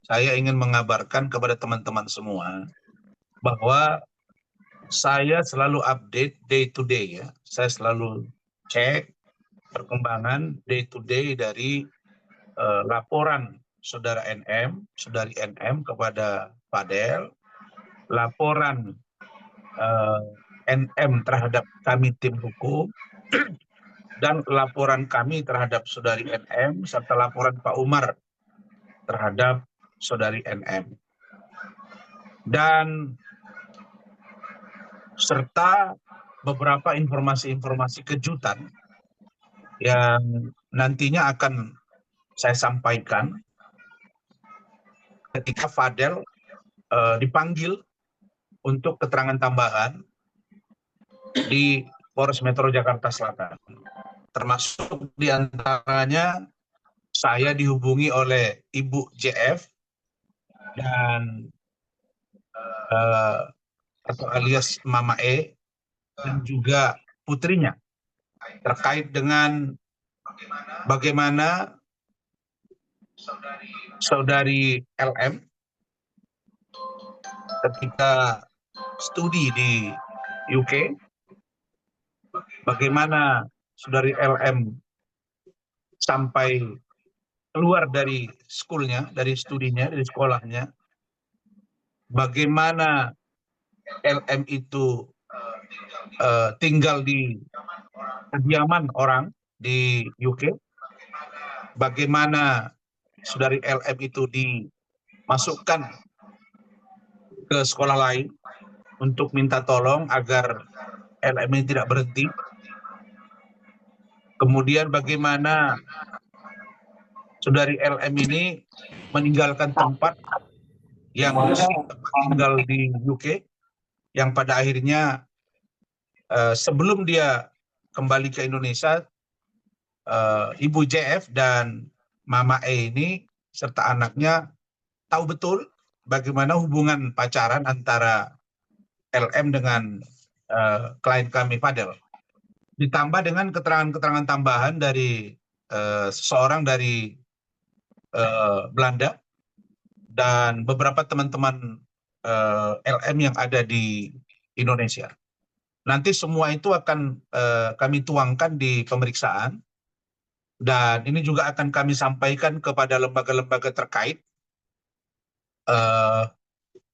saya ingin mengabarkan kepada teman-teman semua bahwa saya selalu update day to day ya. Saya selalu cek perkembangan day to day dari laporan saudara NM, saudari NM kepada Fadel, laporan NM terhadap kami tim hukum, dan laporan kami terhadap saudari NM, serta laporan Pak Umar terhadap saudari NM. Dan serta beberapa informasi-informasi kejutan yang nantinya akan saya sampaikan ketika Fadel dipanggil untuk keterangan tambahan di Polres Metro Jakarta Selatan. Termasuk diantaranya saya dihubungi oleh Ibu JF dan atau alias Mama E dan juga putrinya terkait dengan bagaimana saudari LM ketika studi di UK, bagaimana saudari LM sampai keluar dari schoolnya, dari studinya, dari sekolahnya, bagaimana LM itu tinggal di kediaman orang di UK, bagaimana saudari LM itu dimasukkan ke sekolah lain untuk minta tolong agar LM ini tidak berhenti. Kemudian bagaimana saudari LM ini meninggalkan tempat yang tinggal di UK, yang pada akhirnya sebelum dia kembali ke Indonesia, Ibu JF dan Mama E ini serta anaknya tahu betul bagaimana hubungan pacaran antara LM dengan klien kami Fadel. Ditambah dengan keterangan-keterangan tambahan dari seseorang dari Belanda dan beberapa teman-teman LM yang ada di Indonesia. Nanti semua itu akan kami tuangkan di pemeriksaan, dan ini juga akan kami sampaikan kepada lembaga-lembaga terkait,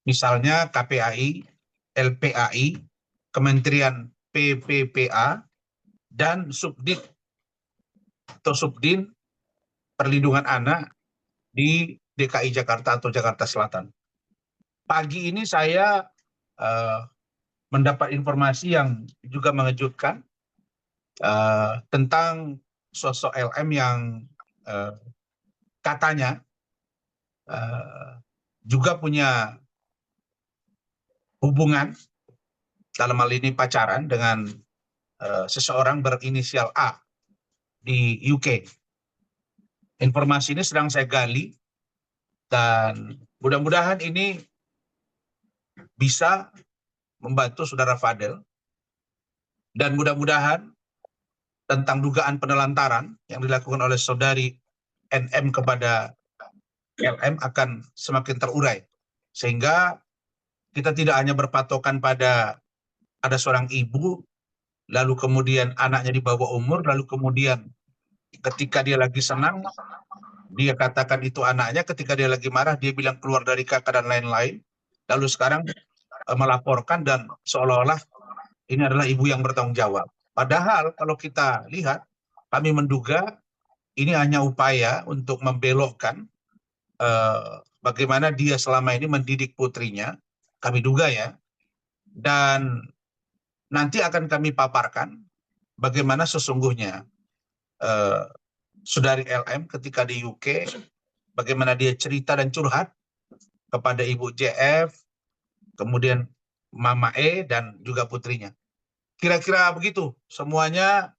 misalnya KPAI, LPAI, Kementerian PPPA, dan Subdit atau Subdin Perlindungan Anak di DKI Jakarta atau Jakarta Selatan. Pagi ini saya mendapat informasi yang juga mengejutkan tentang sosok LM yang katanya juga punya hubungan, dalam hal ini pacaran, dengan seseorang berinisial A di UK. Informasi ini sedang saya gali dan mudah-mudahan ini bisa membantu saudara Fadel, dan mudah-mudahan tentang dugaan penelantaran yang dilakukan oleh saudari NM kepada LM akan semakin terurai, sehingga kita tidak hanya berpatokan pada ada seorang ibu, lalu kemudian anaknya di bawah umur, lalu kemudian ketika dia lagi senang dia katakan itu anaknya, ketika dia lagi marah dia bilang keluar dari kakak dan lain-lain, lalu sekarang melaporkan dan seolah-olah ini adalah ibu yang bertanggung jawab. Padahal kalau kita lihat, kami menduga ini hanya upaya untuk membelokkan bagaimana dia selama ini mendidik putrinya, kami duga ya, dan nanti akan kami paparkan bagaimana sesungguhnya saudari LM ketika di UK, bagaimana dia cerita dan curhat kepada Ibu JF, kemudian Mama E, dan juga putrinya. Kira-kira begitu, semuanya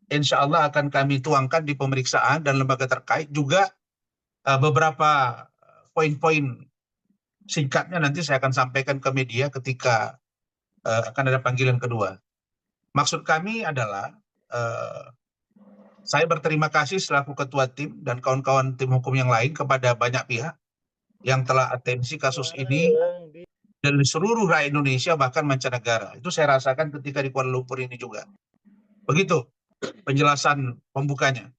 insya Allah akan kami tuangkan di pemeriksaan dan lembaga terkait. Juga beberapa poin-poin singkatnya nanti saya akan sampaikan ke media ketika akan ada panggilan kedua. Maksud kami adalah saya berterima kasih selaku ketua tim dan kawan-kawan tim hukum yang lain kepada banyak pihak yang telah atensi kasus ini dari seluruh rakyat Indonesia bahkan mancanegara. Itu saya rasakan ketika di Kuala Lumpur ini juga. Begitu penjelasan pembukanya.